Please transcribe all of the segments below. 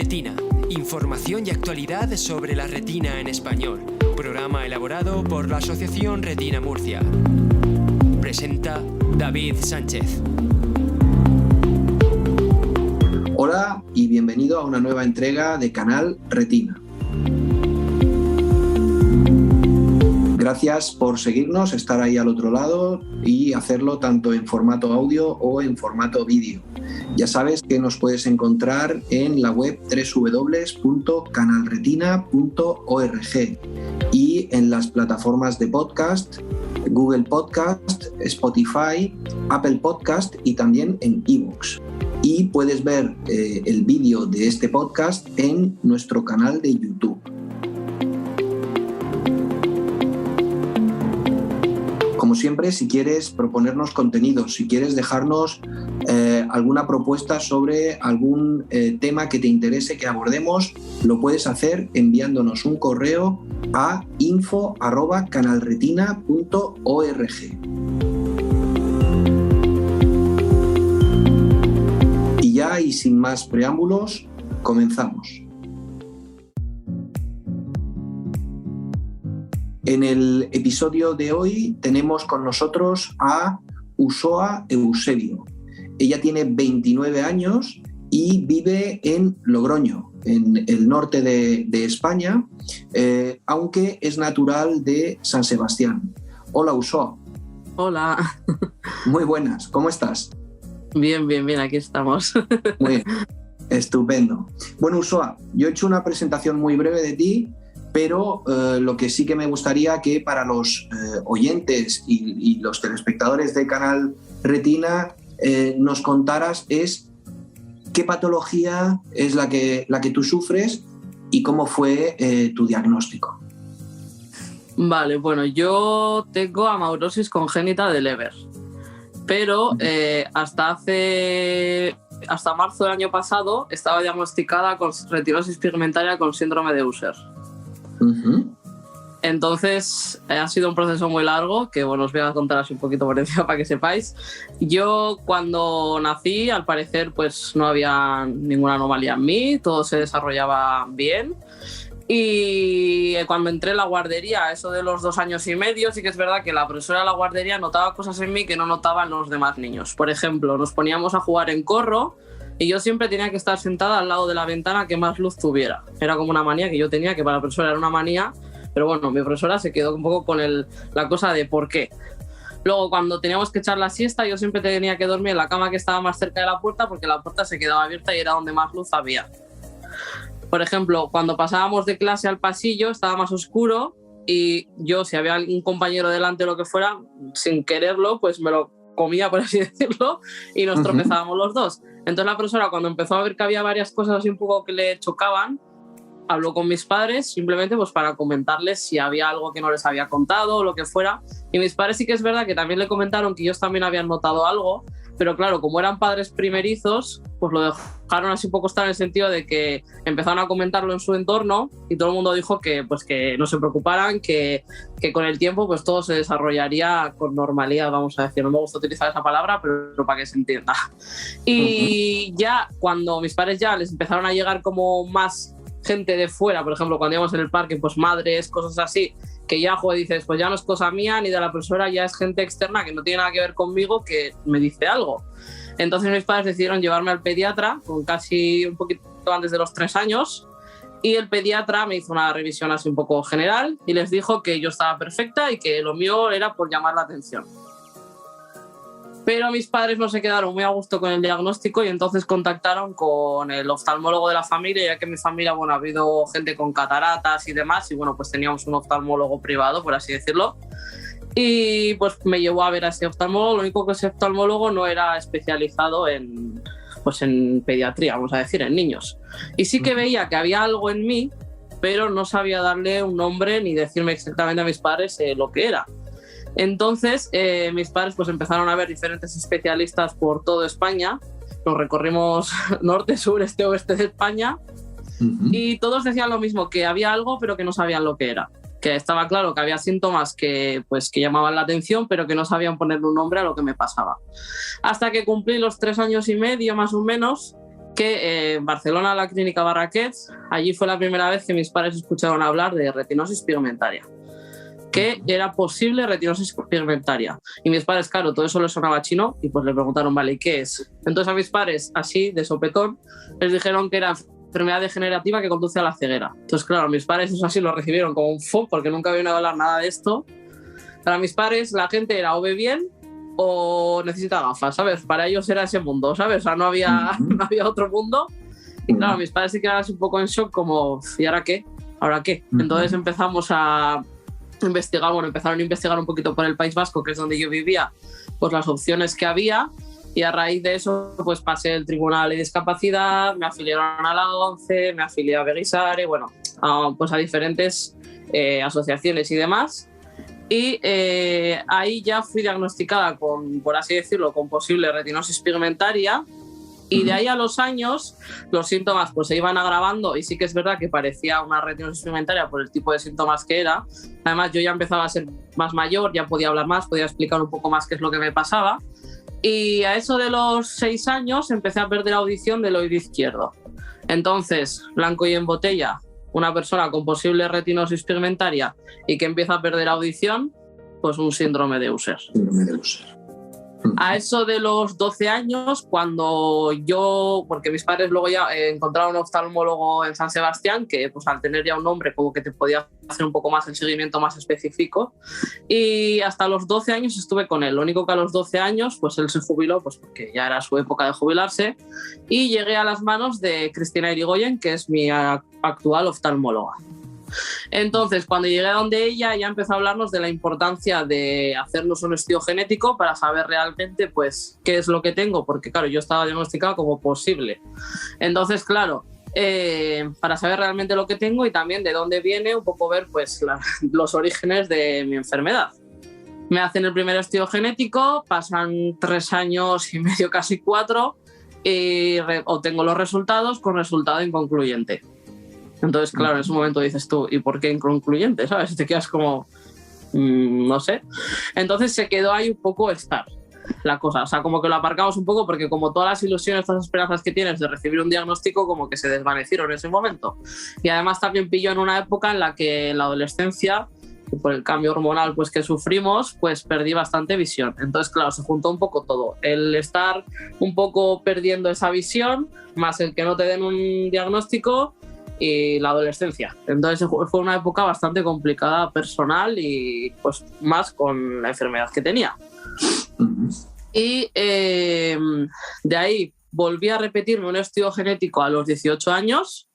Retina, información y actualidad sobre la retina en español. Programa elaborado por la Asociación Retina Murcia. Presenta David Sánchez. Hola y bienvenido a una nueva entrega de Canal Retina. Gracias por seguirnos, estar ahí al otro lado y hacerlo tanto en formato audio o en formato vídeo. Ya sabes que nos puedes encontrar en la web www.canalretina.org y en las plataformas de podcast, Google Podcast, Spotify, Apple Podcast y también en iVoox. Y puedes ver el vídeo de este podcast en nuestro canal de YouTube. Como siempre, si quieres proponernos contenidos, si quieres dejarnos alguna propuesta sobre algún tema que te interese que abordemos, lo puedes hacer enviándonos un correo a info@canalretina.org. Y ya, y sin más preámbulos, comenzamos. En el episodio de hoy tenemos con nosotros a Usoa Eusebio. Ella tiene 29 años y vive en Logroño, en el norte de España, aunque es natural de San Sebastián. Hola, Usoa. Hola. Muy buenas, ¿cómo estás? Bien, aquí estamos. Muy bien, estupendo. Bueno, Usoa, yo he hecho una presentación muy breve de ti, pero lo que sí que me gustaría que para los oyentes y los telespectadores de Canal Retina nos contaras es qué patología es la que tú sufres y cómo fue tu diagnóstico. Vale, bueno, yo tengo amaurosis congénita de Leber, pero hasta marzo del año pasado estaba diagnosticada con retinosis pigmentaria con síndrome de Usher. Uh-huh. Entonces ha sido un proceso muy largo que os voy a contar así un poquito por encima para que sepáis. Yo cuando nací, al parecer pues no había ninguna anomalía en mí, todo se desarrollaba bien. Y cuando entré en la guardería, eso de los 2 años y medio, sí que es verdad que la profesora de la guardería notaba cosas en mí que no notaban los demás niños. Por ejemplo, nos poníamos a jugar en corro y yo siempre tenía que estar sentada al lado de la ventana que más luz tuviera. Era como una manía que yo tenía, que para la profesora era una manía, pero bueno, mi profesora se quedó un poco con la cosa de por qué. Luego, cuando teníamos que echar la siesta, yo siempre tenía que dormir en la cama que estaba más cerca de la puerta porque la puerta se quedaba abierta y era donde más luz había. Por ejemplo, cuando pasábamos de clase al pasillo, estaba más oscuro y yo, si había un compañero delante o lo que fuera, sin quererlo, pues me lo comía, por así decirlo, y nos tropezábamos los dos. Entonces la profesora, cuando empezó a ver que había varias cosas así un poco que le chocaban, habló con mis padres simplemente pues para comentarles si había algo que no les había contado o lo que fuera. Y mis padres sí que es verdad que también le comentaron que ellos también habían notado algo, pero claro, como eran padres primerizos, pues lo dejaron así un poco estar en el sentido de que empezaron a comentarlo en su entorno y todo el mundo dijo que no se preocuparan, que con el tiempo pues todo se desarrollaría con normalidad, vamos a decir. No me gusta utilizar esa palabra, pero para que se entienda. Y ya cuando mis padres ya les empezaron a llegar como más gente de fuera, por ejemplo, cuando íbamos en el parque, pues madres, cosas así, que ya dices, pues ya no es cosa mía ni de la profesora, ya es gente externa que no tiene nada que ver conmigo que me dice algo. Entonces mis padres decidieron llevarme al pediatra con casi un poquito antes de los 3 años y el pediatra me hizo una revisión así un poco general y les dijo que yo estaba perfecta y que lo mío era por llamar la atención. Pero mis padres no se quedaron muy a gusto con el diagnóstico y entonces contactaron con el oftalmólogo de la familia, ya que en mi familia, ha habido gente con cataratas y demás, y pues teníamos un oftalmólogo privado, por así decirlo. Y pues me llevó a ver a ese oftalmólogo. Lo único que ese oftalmólogo no era especializado en pediatría, vamos a decir, en niños. Y sí que veía que había algo en mí, pero no sabía darle un nombre ni decirme exactamente a mis padres lo que era. Entonces mis padres pues empezaron a ver diferentes especialistas por toda España. Nos recorrimos norte, sur, este, oeste de España. Y todos decían lo mismo, que había algo pero que no sabían lo que era. Que estaba claro que había síntomas que llamaban la atención, pero que no sabían ponerle un nombre a lo que me pasaba. Hasta que cumplí los 3 años y medio más o menos que en Barcelona, la clínica Barraquets, allí fue la primera vez que mis padres escucharon hablar de retinosis pigmentaria, que era posible retinosis pigmentaria. Y mis padres, claro, todo eso les sonaba chino y pues le preguntaron, vale, ¿y qué es? Entonces a mis padres, así, de sopetón, les dijeron que era enfermedad degenerativa que conduce a la ceguera. Entonces, claro, mis padres eso así lo recibieron como un fo, porque nunca habían oído hablar nada de esto. Para mis padres la gente era o ve bien o necesita gafas, ¿sabes? Para ellos era ese mundo, ¿sabes? O sea, no había otro mundo. Y claro, mis padres sí quedaban un poco en shock, como, ¿y ahora qué? ¿Ahora qué? Entonces empezamos a investigar, empezaron a investigar un poquito por el País Vasco, que es donde yo vivía, pues las opciones que había, y a raíz de eso pues pasé el Tribunal de Discapacidad, me afiliaron a la ONCE, me afilié a Begisare, pues a diferentes asociaciones y demás. Y ahí ya fui diagnosticada con, por así decirlo, con posible retinosis pigmentaria. Y de ahí a los años los síntomas pues se iban agravando, y sí que es verdad que parecía una retinosis pigmentaria por el tipo de síntomas que era. Además yo ya empezaba a ser más mayor, ya podía hablar más, podía explicar un poco más qué es lo que me pasaba, y a eso de los 6 años empecé a perder audición del oído izquierdo. Entonces, blanco y en botella, una persona con posible retinosis pigmentaria y que empieza a perder audición, pues un síndrome de Usher. A eso de los 12 años, cuando yo, porque mis padres luego ya encontraron un oftalmólogo en San Sebastián, que pues al tener ya un nombre como que te podía hacer un poco más el seguimiento más específico, y hasta los 12 años estuve con él. Lo único que a los 12 años pues él se jubiló, pues porque ya era su época de jubilarse, y llegué a las manos de Cristina Irigoyen, que es mi actual oftalmóloga. Entonces, cuando llegué a donde ella, ya empezó a hablarnos de la importancia de hacernos un estudio genético para saber realmente pues qué es lo que tengo, porque claro, yo estaba diagnosticada como posible. Entonces, claro, para saber realmente lo que tengo y también de dónde viene, un poco ver pues los orígenes de mi enfermedad. Me hacen el primer estudio genético, pasan 3 años y medio, casi 4, y obtengo los resultados con resultado inconcluyente. Entonces, claro, en ese momento dices tú, ¿y por qué inconcluyente? ¿Sabes? Te quedas como, no sé. Entonces se quedó ahí un poco estar la cosa. O sea, como que lo aparcamos un poco porque como todas las ilusiones, todas las esperanzas que tienes de recibir un diagnóstico, como que se desvanecieron en ese momento. Y además también pilló en una época en la que en la adolescencia, por el cambio hormonal pues que sufrimos, pues perdí bastante visión. Entonces, claro, se juntó un poco todo. El estar un poco perdiendo esa visión, más el que no te den un diagnóstico, y la adolescencia. Entonces fue una época bastante complicada personal y pues más con la enfermedad que tenía. Y de ahí volví a repetirme un estudio genético a los 18 años,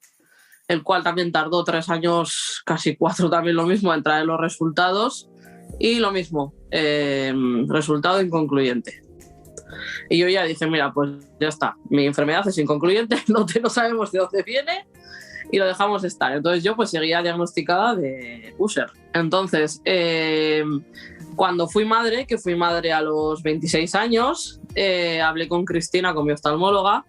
el cual también tardó 3 años, casi 4 también lo mismo, en traer los resultados, y lo mismo, resultado inconcluyente. Y yo ya dije, mira, pues ya está, mi enfermedad es inconcluyente, no sabemos de dónde viene, y lo dejamos estar. Entonces yo pues seguía diagnosticada de Usher. Entonces, cuando fui madre, que fui madre a los 26 años, hablé con Cristina, con mi oftalmóloga,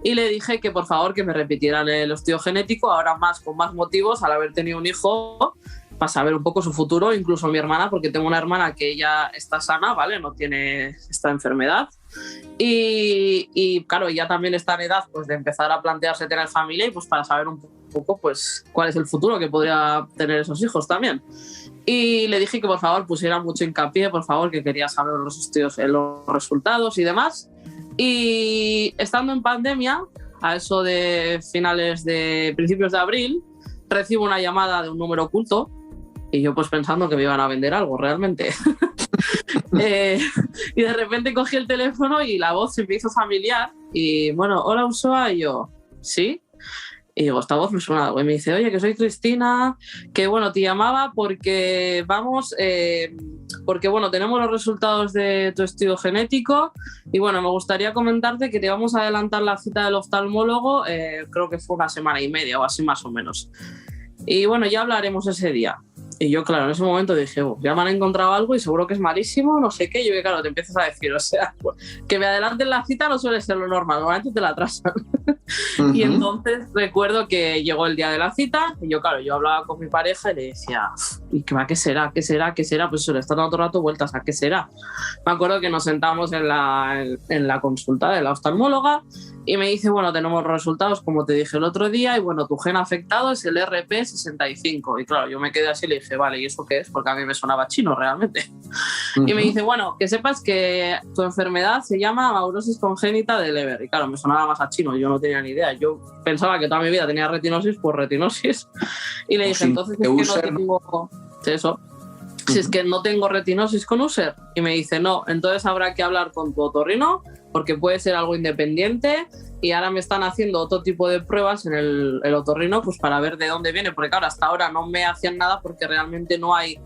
y le dije que por favor que me repitieran el estudio genético, ahora más con más motivos, al haber tenido un hijo, para saber un poco su futuro, incluso mi hermana, porque tengo una hermana que ella está sana, ¿vale? No tiene esta enfermedad. Y claro, ella también está en edad pues, de empezar a plantearse tener familia, y pues para saber un poco pues, cuál es el futuro que podría tener esos hijos también. Y le dije que por favor pusiera mucho hincapié, por favor, que quería saber los estudios, los resultados y demás. Y estando en pandemia, a eso de principios de abril, recibo una llamada de un número oculto, y yo pues pensando que me iban a vender algo realmente. Y de repente cogí el teléfono y la voz se me hizo familiar, y bueno, hola Usoa, y yo, ¿sí? Y digo, esta voz me suena algo, y me dice, oye, que soy Cristina, que bueno, te llamaba porque porque bueno, tenemos los resultados de tu estudio genético, y bueno, me gustaría comentarte que te vamos a adelantar la cita del oftalmólogo, creo que fue 1 semana y media o así más o menos. Y bueno, ya hablaremos ese día. Y yo, claro, en ese momento dije, ya me han encontrado algo y seguro que es malísimo, no sé qué. Y yo, claro, te empiezas a decir, o sea, que me adelanten la cita no suele ser lo normal, normalmente te la atrasan. Y entonces recuerdo que llegó el día de la cita y yo, claro, yo hablaba con mi pareja y le decía, ¿y qué será? ¿Qué será? ¿Qué será? Pues se le está dando todo el rato vueltas a qué será. Me acuerdo que nos sentamos en la consulta de la oftalmóloga y me dice, bueno, tenemos los resultados como te dije el otro día y bueno, tu gen afectado es el RP65. Y claro, yo me quedé así y le dije, vale, ¿y eso qué es? Porque a mí me sonaba chino realmente. Y me dice, bueno, que sepas que tu enfermedad se llama amaurosis congénita de Leber. Y claro, me sonaba más a chino, yo no tenía ni idea. Yo pensaba que toda mi vida tenía retinosis por retinosis. Y le dije, entonces es que no tengo eso. Si es que no tengo retinosis con úser. Y me dice, no, entonces habrá que hablar con tu otorrino porque puede ser algo independiente y ahora me están haciendo otro tipo de pruebas en el otorrino pues para ver de dónde viene, porque claro, hasta ahora no me hacían nada porque realmente no hay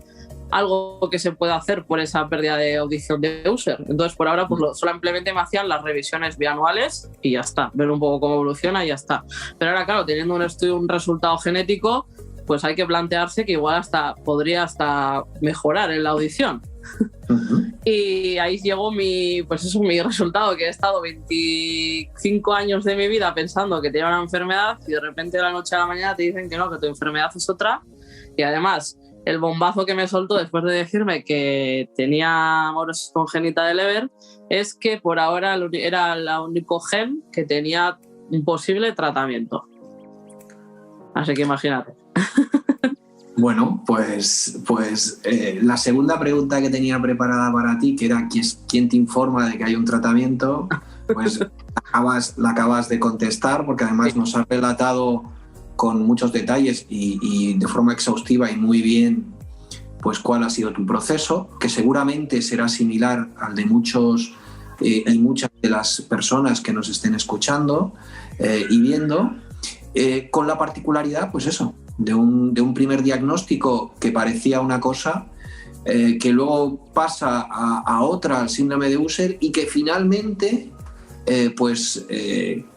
algo que se pueda hacer por esa pérdida de audición de user. Entonces por ahora pues solamente me hacían las revisiones bianuales y ya está, ver un poco cómo evoluciona y ya está. Pero ahora claro, teniendo un estudio, un resultado genético, pues hay que plantearse que igual podría mejorar en la audición. Y ahí llegó mi resultado, que he estado 25 años de mi vida pensando que tenía una enfermedad y de repente de la noche a la mañana te dicen que no, que tu enfermedad es otra. Y además el bombazo que me soltó después de decirme que tenía amaurosis congénita de Leber es que por ahora era el único gen que tenía un posible tratamiento. Así que imagínate. Bueno, pues la segunda pregunta que tenía preparada para ti, que era ¿quién te informa de que hay un tratamiento? Pues la acabas de contestar, porque además nos has relatado con muchos detalles y de forma exhaustiva y muy bien pues cuál ha sido tu proceso, que seguramente será similar al de muchos y muchas de las personas que nos estén escuchando y viendo, con la particularidad, pues eso, de un primer diagnóstico que parecía una cosa, que luego pasa a otra, al síndrome de Usher, y que finalmente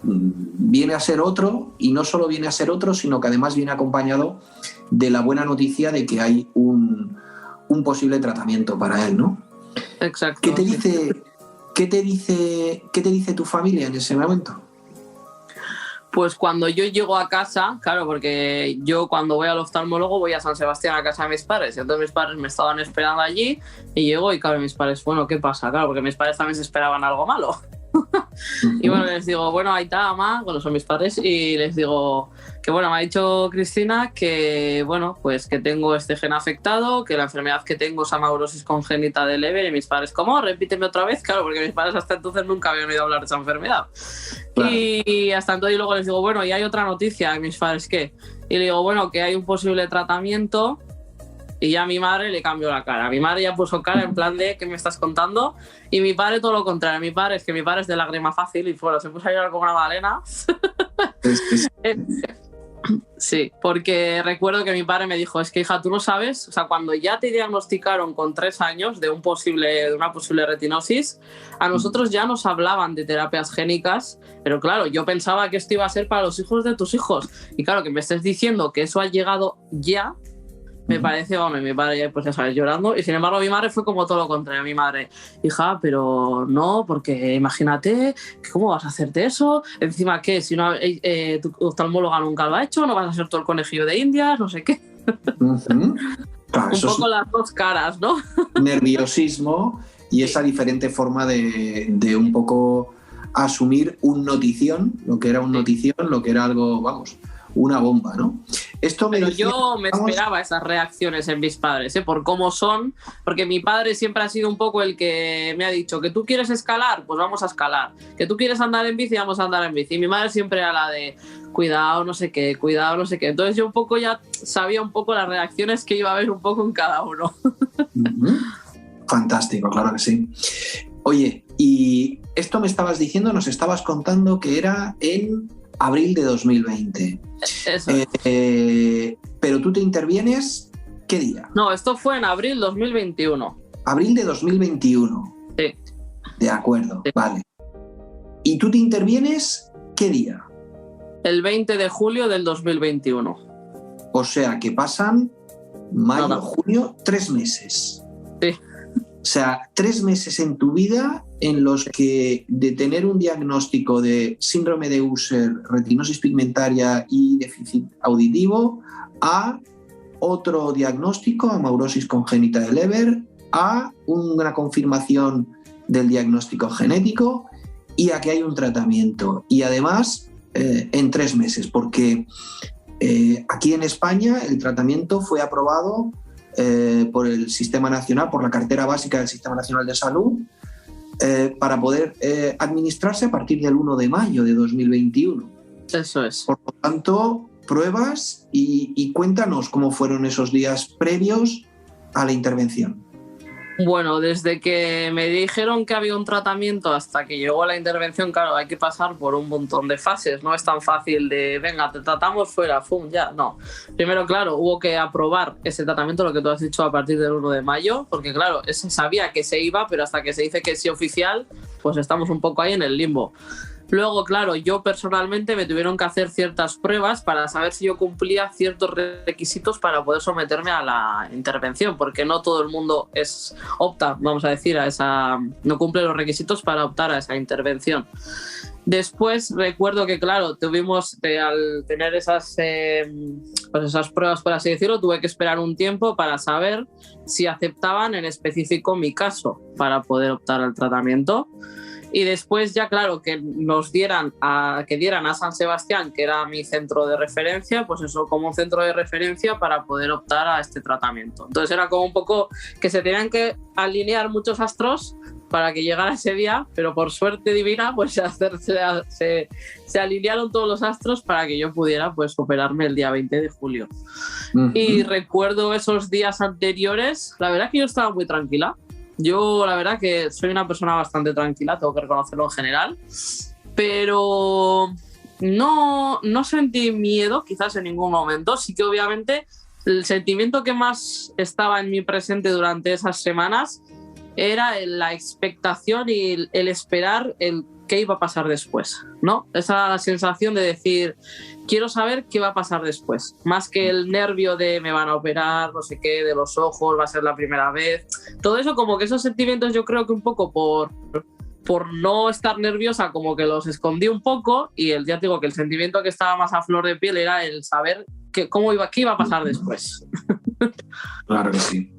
viene a ser otro, y no solo viene a ser otro, sino que además viene acompañado de la buena noticia de que hay un posible tratamiento para él, ¿no? Exacto. ¿Qué te dice tu familia en ese momento? Pues cuando yo llego a casa, claro, porque yo cuando voy al oftalmólogo voy a San Sebastián a casa de mis padres, y entonces mis padres me estaban esperando allí y llego y claro, mis padres, bueno, ¿qué pasa? Claro, porque mis padres también se esperaban algo malo. Y bueno, les digo, bueno, ahí está, mamá, bueno, son mis padres, y les digo que bueno, me ha dicho Cristina que bueno, pues que tengo este gen afectado, que la enfermedad que tengo es amaurosis congénita de Leber, y mis padres, ¿cómo? Repíteme otra vez, claro, porque mis padres hasta entonces nunca habían oído hablar de esa enfermedad. Claro. Y hasta entonces, y luego les digo, bueno, y hay otra noticia, y mis padres, ¿qué? Y le digo, bueno, que hay un posible tratamiento. Y ya a mi madre le cambió la cara. Mi madre ya puso cara en plan de ¿qué me estás contando? Y mi padre todo lo contrario. Mi padre es de lágrima fácil y bueno, se puso a llorar como una magdalena. Sí, porque recuerdo que mi padre me dijo, es que hija, tú no sabes, o sea, cuando ya te diagnosticaron con 3 años de una posible retinosis, a nosotros ya nos hablaban de terapias génicas, pero claro, yo pensaba que esto iba a ser para los hijos de tus hijos. Y claro, que me estés diciendo que eso ha llegado ya, me parece, vamos, mi padre ya, pues ya sabes, llorando. Y sin embargo mi madre fue como todo lo contrario. Mi madre, hija, pero no, porque imagínate, ¿cómo vas a hacerte eso? Encima, ¿qué? Si no, tu oftalmóloga nunca lo ha hecho, no vas a ser todo el conejillo de Indias, no sé qué. Claro, un poco las dos caras, ¿no? Nerviosismo y esa diferente forma de un poco asumir un notición, lo que era un notición, lo que era algo, vamos, una bomba, ¿no? Pero yo me esperaba esas reacciones en mis padres, por cómo son, porque mi padre siempre ha sido un poco el que me ha dicho que tú quieres escalar, pues vamos a escalar, que tú quieres andar en bici, vamos a andar en bici. Y mi madre siempre era la de cuidado, no sé qué, cuidado, no sé qué. Entonces yo un poco ya sabía un poco las reacciones que iba a haber un poco en cada uno. Fantástico, claro que sí. Oye, y esto me estabas diciendo, nos estabas contando que era en abril de 2020. Eso. Pero tú te intervienes, ¿qué día? No, esto fue en abril 2021. Abril de 2021. Sí. De acuerdo, sí. Vale. ¿Y tú te intervienes qué día? El 20 de julio del 2021. O sea que pasan mayo, junio, 3 meses. Sí. sea, 3 meses en tu vida en los que de tener un diagnóstico de síndrome de Usher, retinosis pigmentaria y déficit auditivo, a otro diagnóstico, amaurosis congénita de Leber, a una confirmación del diagnóstico genético y a que hay un tratamiento. Y además en 3 meses, porque aquí en España el tratamiento fue aprobado por el Sistema Nacional, por la cartera básica del Sistema Nacional de Salud, para poder administrarse a partir del 1 de mayo de 2021. Eso es. Por lo tanto, pruebas y cuéntanos cómo fueron esos días previos a la intervención. Bueno, desde que me dijeron que había un tratamiento hasta que llegó la intervención, claro, hay que pasar por un montón de fases. No es tan fácil de, venga, te tratamos fuera, ¡fum!, ya. No. Primero, claro, hubo que aprobar ese tratamiento, lo que tú has dicho, a partir del 1 de mayo, porque, claro, se sabía que se iba, pero hasta que se dice que sí oficial, pues estamos un poco ahí en el limbo. Luego, claro, yo personalmente me tuvieron que hacer ciertas pruebas para saber si yo cumplía ciertos requisitos para poder someterme a la intervención, porque no todo el mundo opta, vamos a decir, no cumple los requisitos para optar a esa intervención. Después recuerdo que, claro, tuvimos, al tener esas pruebas, por así decirlo, tuve que esperar un tiempo para saber si aceptaban en específico mi caso para poder optar al tratamiento. Y después ya, claro, que nos dieran a San Sebastián, que era mi centro de referencia, pues eso, como un centro de referencia para poder optar a este tratamiento. Entonces era como un poco que se tenían que alinear muchos astros para que llegara ese día, pero por suerte divina, pues se alinearon todos los astros para que yo pudiera, pues, operarme el día 20 de julio. Uh-huh. Y recuerdo esos días anteriores, la verdad que yo estaba muy tranquila. Yo, la verdad, que soy una persona bastante tranquila, tengo que reconocerlo en general, pero no sentí miedo quizás en ningún momento. Sí que obviamente el sentimiento que más estaba en mi presente durante esas semanas era la expectación y el esperar el qué iba a pasar después, ¿no? Esa sensación de decir, quiero saber qué va a pasar después, más que el nervio de me van a operar, no sé qué, de los ojos, va a ser la primera vez. Todo eso, como que esos sentimientos, yo creo que un poco por no estar nerviosa, como que los escondí un poco, y ya te digo que el sentimiento que estaba más a flor de piel era el saber qué iba a pasar después. Claro que sí.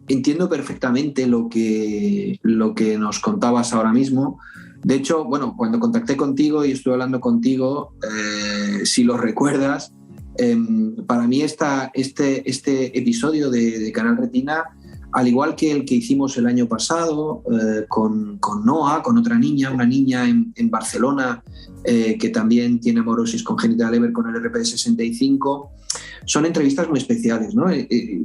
Entiendo perfectamente lo que nos contabas ahora mismo. De hecho, bueno, cuando contacté contigo y estuve hablando contigo, si lo recuerdas, para mí este episodio de Canal Retina, al igual que el que hicimos el año pasado con Noa, con otra niña, una niña en Barcelona que también tiene amaurosis congénita de Leber con el RP65, son entrevistas muy especiales, ¿no?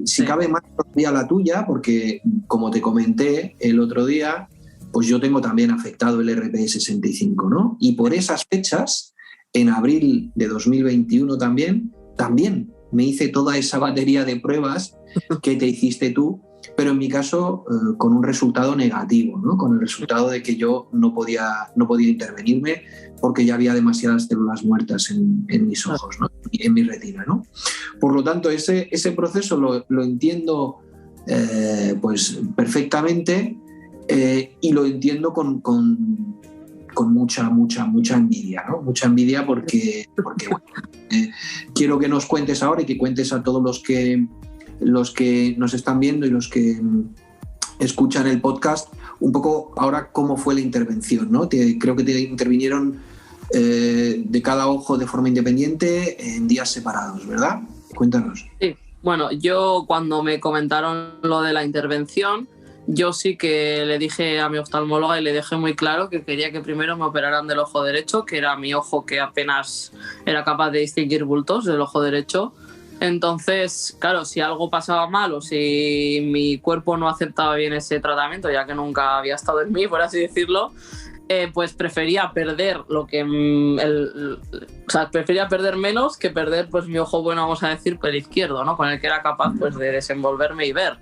Si cabe más todavía la tuya, porque como te comenté el otro día, pues yo tengo también afectado el RP65, ¿no? Y por esas fechas, en abril de 2021 también me hice toda esa batería de pruebas que te hiciste tú, pero en mi caso con un resultado negativo, ¿no? Con el resultado de que yo no podía intervenirme porque ya había demasiadas células muertas en mis ojos, ¿no? En mi retina, ¿no? Por lo tanto, ese proceso lo entiendo pues perfectamente, y lo entiendo con mucha envidia, ¿no? Mucha envidia porque bueno, quiero que nos cuentes ahora y que cuentes a todos los que nos están viendo y los que escuchan el podcast un poco ahora cómo fue la intervención, ¿no? Creo que te intervinieron de cada ojo de forma independiente en días separados, ¿verdad? Cuéntanos. Sí, bueno, yo cuando me comentaron lo de la intervención, yo sí que le dije a mi oftalmóloga y le dejé muy claro que quería que primero me operaran del ojo derecho, que era mi ojo que apenas era capaz de distinguir bultos del ojo derecho. Entonces, claro, si algo pasaba mal o si mi cuerpo no aceptaba bien ese tratamiento, ya que nunca había estado en mí, por así decirlo, pues prefería perder prefería perder menos que perder pues mi ojo bueno, vamos a decir, el izquierdo, ¿no? Con el que era capaz pues de desenvolverme y ver.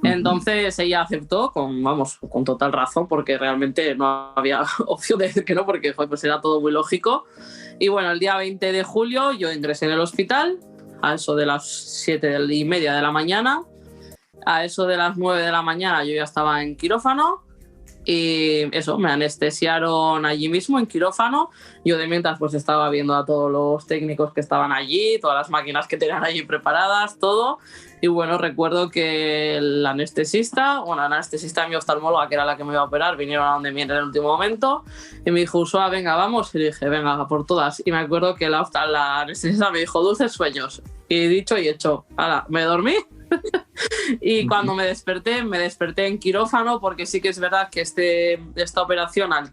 Entonces ella aceptó con total razón, porque realmente no había opción de decir que no, porque pues era todo muy lógico. Y bueno, el día 20 de julio yo ingresé en el hospital a eso de las 7:30 de la mañana. a eso de las 9 de la mañana yo ya estaba en quirófano y eso, me anestesiaron allí mismo en quirófano. Yo de mientras pues estaba viendo a todos los técnicos que estaban allí, todas las máquinas que tenían allí preparadas, todo. Y bueno, recuerdo que el anestesista de mi oftalmóloga, que era la que me iba a operar, vinieron a donde mí en el último momento y me dijo, Ursúa, venga, vamos. Y le dije, venga, por todas. Y me acuerdo que la anestesista me dijo, dulces sueños. Y dicho y hecho, ¡hala! Me dormí. Y cuando me desperté en quirófano, porque sí que es verdad que esta operación, al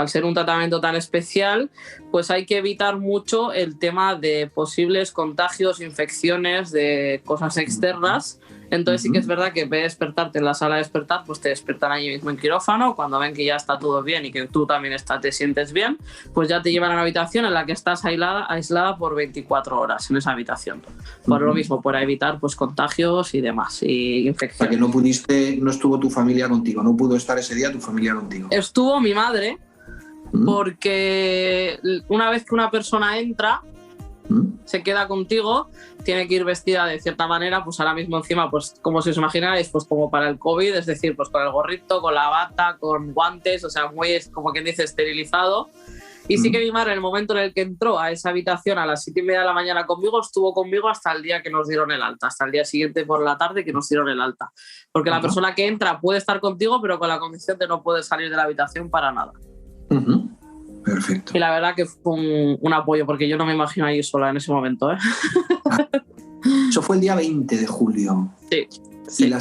ser un tratamiento tan especial, pues hay que evitar mucho el tema de posibles contagios, infecciones, de cosas externas. Entonces sí que es verdad que en vez de despertarte en la sala de despertar, pues te despertan allí mismo en quirófano. Cuando ven que ya está todo bien y que tú también te sientes bien, pues ya te llevan a una habitación en la que estás aislada por 24 horas en esa habitación. Por lo mismo, para evitar pues contagios y demás, y infecciones. O sea, que no estuvo tu familia contigo, no pudo estar ese día tu familia contigo. Estuvo mi madre, porque una vez que una persona entra, se queda contigo, tiene que ir vestida de cierta manera, pues ahora mismo encima, pues como si os imagináis, pues como para el COVID, es decir, pues con el gorrito, con la bata, con guantes, o sea, muy, como quien dice, esterilizado. Y sí que mi madre, en el momento en el que entró a esa habitación a las 7:30 de la mañana conmigo, estuvo conmigo hasta el día que nos dieron el alta, hasta el día siguiente por la tarde que nos dieron el alta. Porque la persona que entra puede estar contigo, pero con la condición de no poder salir de la habitación para nada. Perfecto. Y la verdad que fue un apoyo, porque yo no me imagino ahí sola en ese momento, ¿eh? Eso fue el día 20 de julio. Sí. ¿Y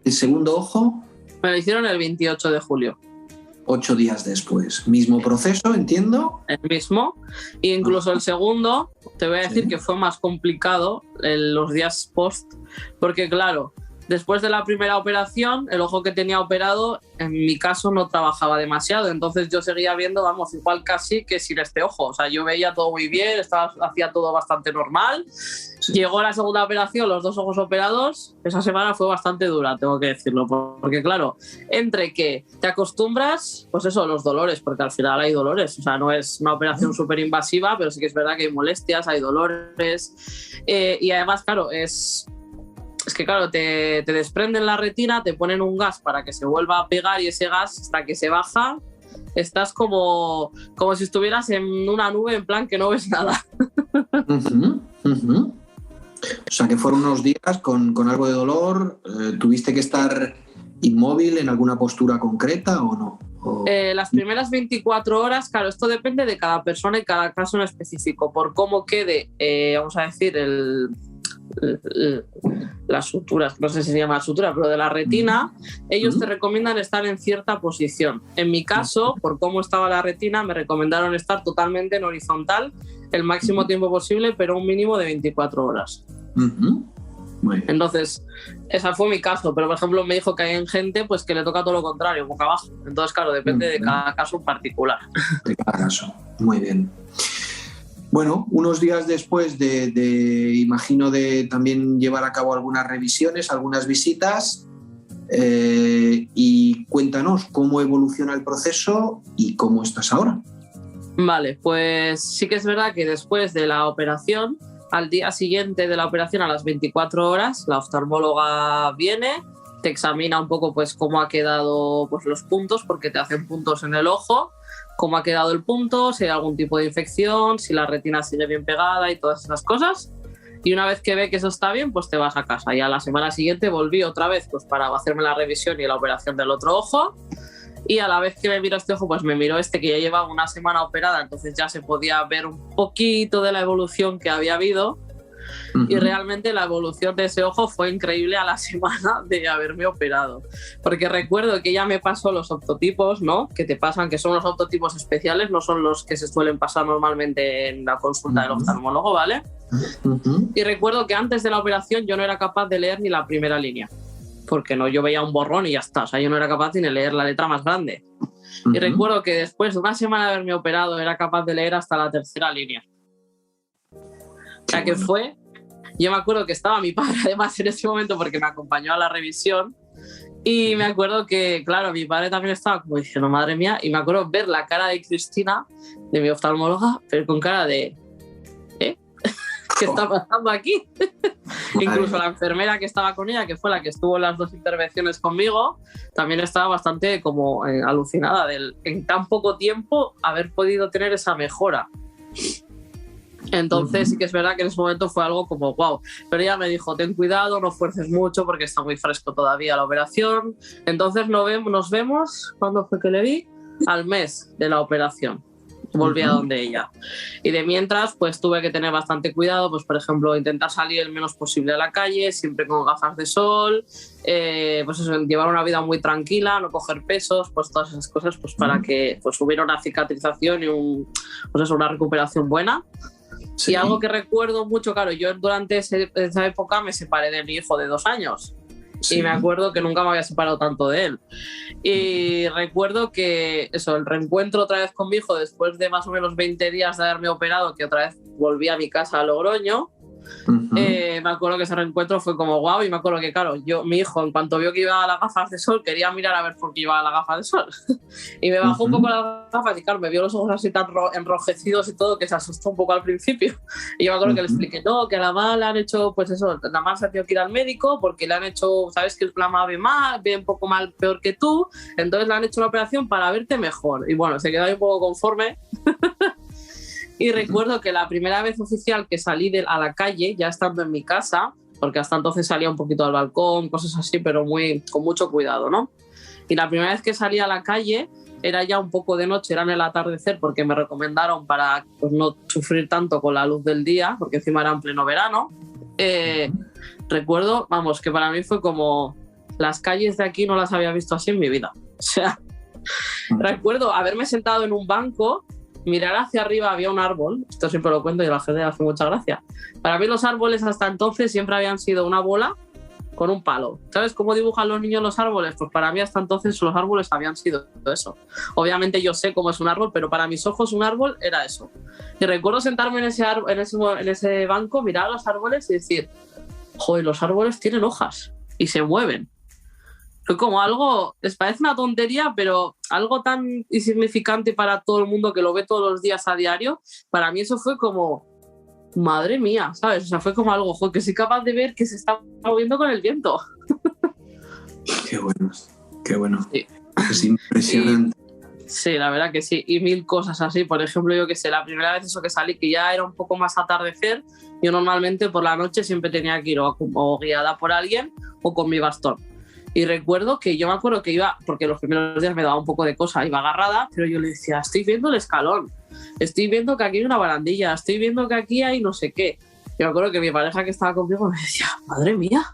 el segundo ojo? Me lo hicieron el 28 de julio. 8 días después. Mismo proceso, entiendo. El mismo. E incluso el segundo, te voy a decir que fue más complicado en los días post, porque claro, después de la primera operación, el ojo que tenía operado, en mi caso, no trabajaba demasiado. Entonces yo seguía viendo, vamos, igual casi que sin este ojo. O sea, yo veía todo muy bien, hacía todo bastante normal. Sí. Llegó la segunda operación, los 2 ojos operados. Esa semana fue bastante dura, tengo que decirlo. Porque claro, entre que te acostumbras, pues eso, los dolores, porque al final hay dolores. O sea, no es una operación súper invasiva, pero sí que es verdad que hay molestias, hay dolores. Y además, claro, es que claro, te desprenden la retina, te ponen un gas para que se vuelva a pegar y ese gas, hasta que se baja, estás como si estuvieras en una nube, en plan que no ves nada. O sea, que fueron unos días con algo de dolor. ¿Tuviste que estar inmóvil en alguna postura concreta o no? Las primeras 24 horas, claro, esto depende de cada persona y cada caso en específico, por cómo quede, vamos a decir, las suturas, no sé si se llama sutura, pero de la retina, ellos te recomiendan estar en cierta posición. En mi caso, por cómo estaba la retina, me recomendaron estar totalmente en horizontal el máximo tiempo posible, pero un mínimo de 24 horas. Entonces, ese fue mi caso, pero por ejemplo me dijo que hay gente pues que le toca todo lo contrario, boca abajo. Entonces, claro, depende de cada caso en particular. De cada caso, muy bien. Bueno, unos días después imagino de también llevar a cabo algunas revisiones, algunas visitas, y cuéntanos cómo evoluciona el proceso y cómo estás ahora. Vale, pues sí que es verdad que después de la operación, al día siguiente de la operación, a las 24 horas, la oftalmóloga viene, te examina un poco pues cómo ha quedado pues, los puntos, porque te hacen puntos en el ojo, cómo ha quedado el punto, si hay algún tipo de infección, si la retina sigue bien pegada y todas esas cosas. Y una vez que ve que eso está bien, pues te vas a casa. Y a la semana siguiente volví otra vez pues, para hacerme la revisión y la operación del otro ojo. Y a la vez que me miró este ojo, pues me miró este que ya llevaba una semana operada, entonces ya se podía ver un poquito de la evolución que había habido. Y realmente la evolución de ese ojo fue increíble a la semana de haberme operado, porque recuerdo que ella me pasó los optotipos, ¿no? Que te pasan, que son los optotipos especiales, no son los que se suelen pasar normalmente en la consulta del oftalmólogo, ¿vale? Y recuerdo que antes de la operación yo no era capaz de leer ni la primera línea, porque no, yo veía un borrón y ya está, o sea, yo no era capaz ni de leer la letra más grande. Y recuerdo que después de una semana de haberme operado era capaz de leer hasta la tercera línea. O sea, que fue... Yo me acuerdo que estaba mi padre además en ese momento porque me acompañó a la revisión y me acuerdo que, claro, mi padre también estaba como diciendo, madre mía, y me acuerdo ver la cara de Cristina, de mi oftalmóloga, pero con cara de... ¿Qué está pasando aquí? Incluso la enfermera que estaba con ella, que fue la que estuvo en las 2 intervenciones conmigo, también estaba bastante como alucinada del en tan poco tiempo haber podido tener esa mejora. Entonces sí que es verdad que en ese momento fue algo como wow, pero ella me dijo, ten cuidado, no fuerces mucho porque está muy fresco todavía la operación. Entonces nos vemos, ¿cuándo fue que le vi? Al mes de la operación. Volví a donde ella. Y de mientras, pues tuve que tener bastante cuidado, pues por ejemplo, intentar salir el menos posible a la calle, siempre con gafas de sol, pues eso, llevar una vida muy tranquila, no coger pesos, pues todas esas cosas, pues para que pues hubiera una cicatrización y pues eso, una recuperación buena. Sí. Y algo que recuerdo mucho, claro, yo durante esa época me separé de mi hijo de 2 años. Sí. Y me acuerdo que nunca me había separado tanto de él. Y recuerdo que eso, el reencuentro otra vez con mi hijo después de más o menos 20 días de haberme operado, que otra vez volví a mi casa a Logroño. Me acuerdo que ese reencuentro fue como guau, y me acuerdo que claro, mi hijo en cuanto vio que iba a las gafas de sol quería mirar a ver por qué iba a las gafas de sol y me bajó un poco las gafas y claro, me vio los ojos así tan enrojecidos y todo que se asustó un poco al principio y yo me acuerdo que le expliqué no, que a la mamá le han hecho pues eso, la mamá se ha tenido que ir al médico porque le han hecho, sabes que la mamá ve un poco mal, peor que tú, entonces le han hecho una operación para verte mejor y bueno, se quedó ahí un poco conforme. Y recuerdo que la primera vez oficial que salí a la calle, ya estando en mi casa, porque hasta entonces salía un poquito al balcón, cosas así, pero con mucho cuidado, ¿no? Y la primera vez que salí a la calle era ya un poco de noche, era en el atardecer, porque me recomendaron para pues, no sufrir tanto con la luz del día, porque encima era en pleno verano. Recuerdo, vamos, que para mí fue como las calles de aquí no las había visto así en mi vida. O sea, recuerdo haberme sentado en un banco, mirar hacia arriba, había un árbol, esto siempre lo cuento y a la gente le hace mucha gracia. Para mí los árboles hasta entonces siempre habían sido una bola con un palo. ¿Sabes cómo dibujan los niños los árboles? Pues para mí hasta entonces los árboles habían sido eso. Obviamente yo sé cómo es un árbol, pero para mis ojos un árbol era eso. Y recuerdo sentarme en ese banco, mirar a los árboles y decir, joder, los árboles tienen hojas y se mueven. Fue como algo, les parece una tontería, pero algo tan insignificante para todo el mundo que lo ve todos los días a diario, para mí eso fue como, madre mía, ¿sabes? O sea, fue como algo, joder, que soy capaz de ver que se está moviendo con el viento. Qué bueno, qué bueno. Sí. Es impresionante. Sí, la verdad que sí. Y 1000 cosas así. Por ejemplo, yo que sé, la primera vez eso que salí, que ya era un poco más atardecer, yo normalmente por la noche siempre tenía que ir o guiada por alguien o con mi bastón. Y recuerdo que yo me acuerdo que iba, porque los primeros días me daba un poco de cosa, iba agarrada, pero yo le decía, estoy viendo el escalón, estoy viendo que aquí hay una barandilla, estoy viendo que aquí hay no sé qué. Y me acuerdo que mi pareja que estaba conmigo me decía, madre mía.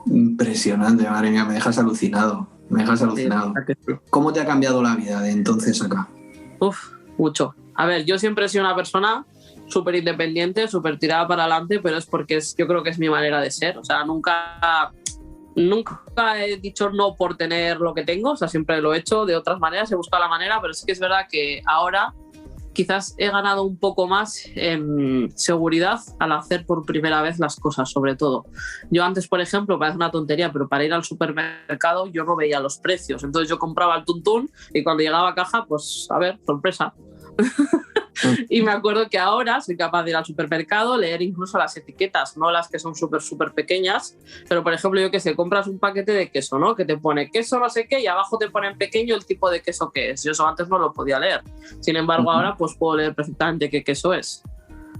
Impresionante, madre mía, me dejas alucinado. Sí. ¿Cómo te ha cambiado la vida de entonces acá? Uf, mucho. A ver, yo siempre he sido una persona súper independiente, súper tirada para adelante, pero es porque yo creo que es mi manera de ser. O sea, nunca he dicho no por tener lo que tengo, o sea, siempre lo he hecho de otras maneras, he buscado la manera, pero sí que es verdad que ahora quizás he ganado un poco más en seguridad al hacer por primera vez las cosas, sobre todo. Yo antes, por ejemplo, parece una tontería, pero para ir al supermercado yo no veía los precios, entonces yo compraba el tuntún y cuando llegaba a caja, pues, a ver, sorpresa. Y me acuerdo que ahora soy capaz de ir al supermercado, leer incluso las etiquetas, no las que son súper pequeñas, pero por ejemplo yo que sé, compras un paquete de queso, ¿no? Que te pone queso no sé qué y abajo te pone en pequeño el tipo de queso que es. Yo eso antes no lo podía leer, sin embargo ahora pues puedo leer perfectamente qué queso es.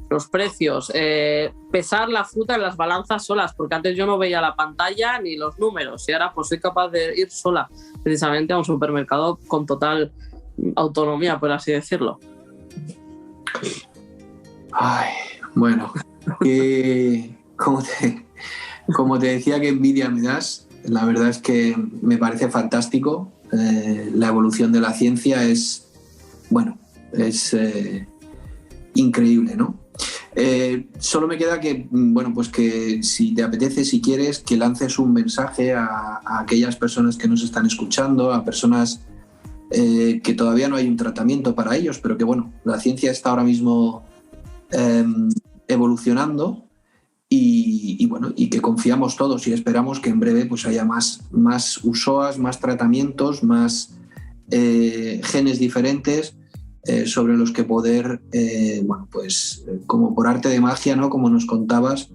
Los precios, pesar la fruta en las balanzas solas, porque antes yo no veía la pantalla ni los números y ahora pues soy capaz de ir sola precisamente a un supermercado con total autonomía, por así decirlo. Ay, bueno, como te decía, qué envidia me das. La verdad es que me parece fantástico. La evolución de la ciencia es increíble, ¿no? Solo me queda que, bueno, pues que si te apetece, si quieres, que lances un mensaje a aquellas personas que nos están escuchando, a personas que todavía no hay un tratamiento para ellos, pero que bueno, la ciencia está ahora mismo evolucionando y bueno, y que confiamos todos y esperamos que en breve pues haya más USOAs, más tratamientos, más genes diferentes sobre los que poder, pues como por arte de magia, ¿no? Como nos contabas,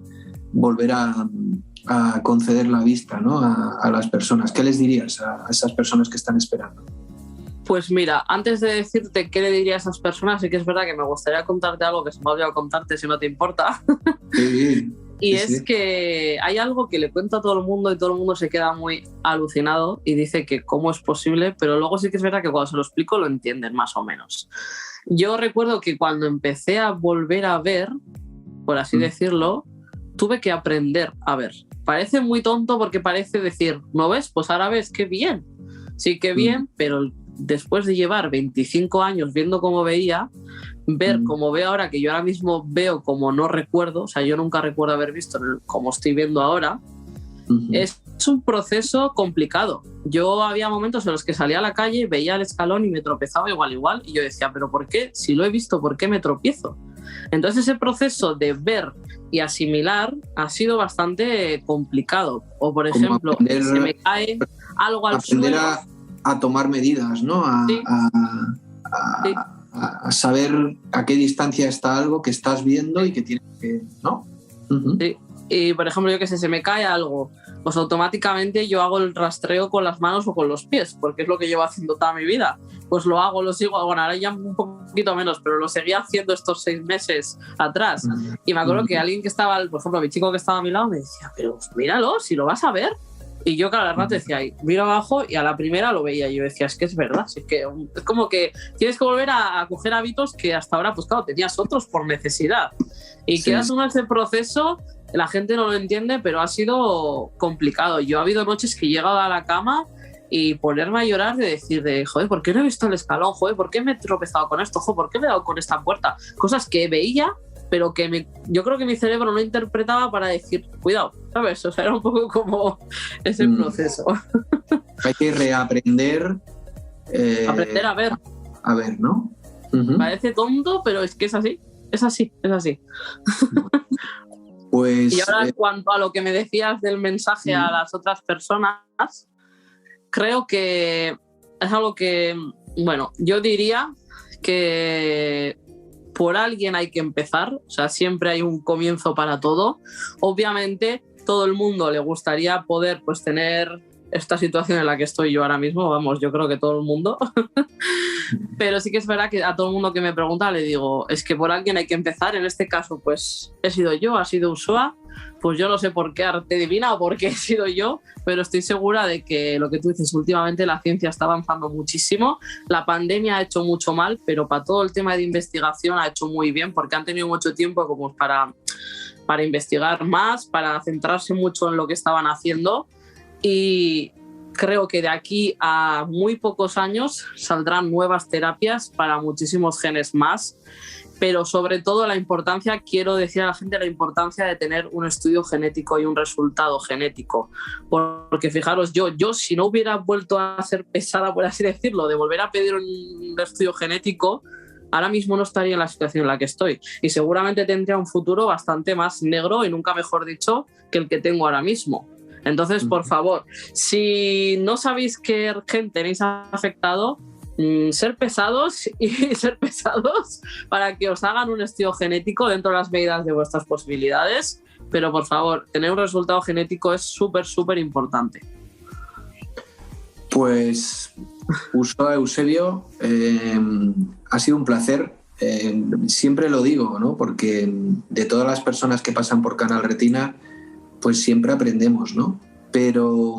volver a conceder la vista, ¿no? a las personas. ¿Qué les dirías a esas personas que están esperando? Pues mira, antes de decirte qué le diría a esas personas, sí que es verdad que me gustaría contarte algo que se me ha olvidado contarte, si no te importa. Sí. Y es que hay algo que le cuento a todo el mundo y todo el mundo se queda muy alucinado y dice que cómo es posible, pero luego sí que es verdad que cuando se lo explico lo entienden más o menos. Yo recuerdo que cuando empecé a volver a ver, por así decirlo, tuve que aprender a ver. Parece muy tonto porque parece decir, ¿no ves? Pues ahora ves, qué bien. Sí, qué bien, pero después de llevar 25 años viendo cómo veía, ver como veo ahora, que yo ahora mismo veo como no recuerdo, o sea, yo nunca recuerdo haber visto como estoy viendo ahora, es un proceso complicado. Yo había momentos en los que salía a la calle, veía el escalón y me tropezaba igual, y yo decía, ¿pero por qué? Si lo he visto, ¿por qué me tropiezo? Entonces ese proceso de ver y asimilar ha sido bastante complicado. O por ejemplo, se me cae algo al suelo. A tomar medidas, ¿no? Sí. A saber a qué distancia está algo que estás viendo y que tienes que, ¿no? Sí. Y por ejemplo, yo que sé, se me cae algo, pues automáticamente yo hago el rastreo con las manos o con los pies, porque es lo que llevo haciendo toda mi vida. Pues lo hago, lo sigo, bueno, ahora ya un poquito menos, pero lo seguía haciendo estos 6 meses atrás. Y me acuerdo que alguien que estaba, por ejemplo, mi chico que estaba a mi lado me decía, pero míralo, si lo vas a ver. Y yo cada rato decía, miro abajo, y a la primera lo veía. Y yo decía, es que es verdad, es como que tienes que volver a coger hábitos que hasta ahora, pues claro, tenías otros por necesidad. Y quedas en ese proceso, la gente no lo entiende, pero ha sido complicado. Yo ha habido noches que he llegado a la cama y ponerme a llorar de decir, joder, ¿por qué no he visto el escalón? Joder, ¿por qué me he tropezado con esto? Joder, ¿por qué me he dado con esta puerta? Cosas que veía, pero que yo creo que mi cerebro no interpretaba para decir, cuidado, ¿sabes? O sea, era un poco como ese proceso. Hay que reaprender. Aprender a ver. A ver, ¿no? Parece tonto, pero es que es así. Es así. Pues, y ahora, en cuanto a lo que me decías del mensaje a las otras personas, creo que es algo que, bueno, yo diría que por alguien hay que empezar, o sea, siempre hay un comienzo para todo. Obviamente, todo el mundo le gustaría poder, pues, tener esta situación en la que estoy yo ahora mismo, vamos, yo creo que todo el mundo. Pero sí que es verdad que a todo el mundo que me pregunta le digo, es que por alguien hay que empezar. En este caso, pues, he sido yo, ha sido Usoa. Pues yo no sé por qué arte divina o por qué he sido yo, pero estoy segura de que lo que tú dices, últimamente la ciencia está avanzando muchísimo. La pandemia ha hecho mucho mal, pero para todo el tema de investigación ha hecho muy bien, porque han tenido mucho tiempo como para investigar más, para centrarse mucho en lo que estaban haciendo. Y creo que de aquí a muy pocos años saldrán nuevas terapias para muchísimos genes más. Pero sobre todo quiero decir a la gente la importancia de tener un estudio genético y un resultado genético. Porque fijaros, yo si no hubiera vuelto a ser pesada, por así decirlo, de volver a pedir un estudio genético, ahora mismo no estaría en la situación en la que estoy. Y seguramente tendría un futuro bastante más negro, y nunca mejor dicho, que el que tengo ahora mismo. Entonces, por favor, si no sabéis qué gen tenéis afectado, ser pesados para que os hagan un estudio genético dentro de las medidas de vuestras posibilidades, pero por favor, tener un resultado genético es súper importante. Pues, Usoa, Eusebio, ha sido un placer. Siempre lo digo, ¿no? Porque de todas las personas que pasan por Canal Retina, pues siempre aprendemos, ¿no? Pero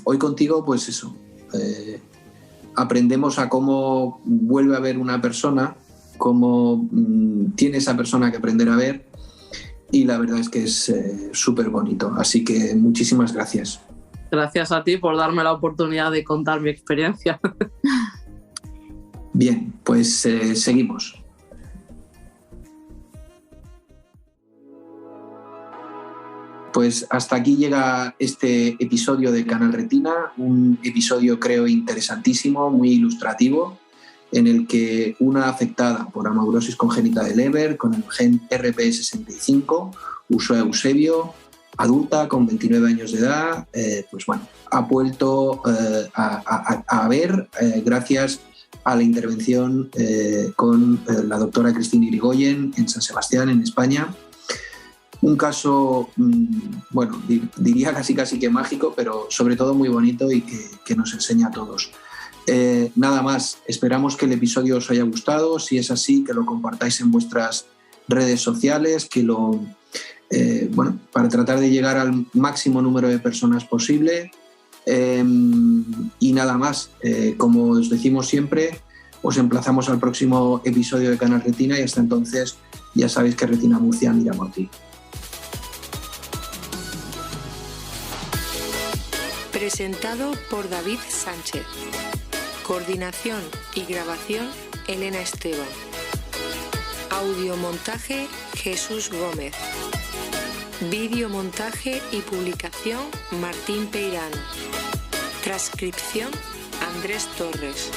hoy contigo, pues eso, aprendemos a cómo vuelve a ver una persona, cómo tiene esa persona que aprender a ver, y la verdad es que es súper bonito. Así que muchísimas gracias. Gracias a ti por darme la oportunidad de contar mi experiencia. Bien, pues seguimos. Pues hasta aquí llega este episodio de Canal Retina, un episodio creo interesantísimo, muy ilustrativo, en el que una afectada por amaurosis congénita de Leber con el gen RPE65, Usoa Eusebio, adulta con 29 años de edad, pues bueno, ha vuelto a ver gracias a la intervención con la doctora Cristina Irigoyen en San Sebastián, en España. Un caso, bueno, diría casi que mágico, pero sobre todo muy bonito y que nos enseña a todos. Nada más, esperamos que el episodio os haya gustado. Si es así, que lo compartáis en vuestras redes sociales, que para tratar de llegar al máximo número de personas posible. Y nada más, como os decimos siempre, os emplazamos al próximo episodio de Canal Retina y hasta entonces ya sabéis que Retina Murcia mira por ti. Presentado por David Sánchez. Coordinación y grabación, Elena Esteban. Audiomontaje, Jesús Gómez. Videomontaje y publicación, Martín Peirano. Transcripción, Andrés Torres.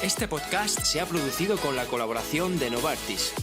Este podcast se ha producido con la colaboración de Novartis.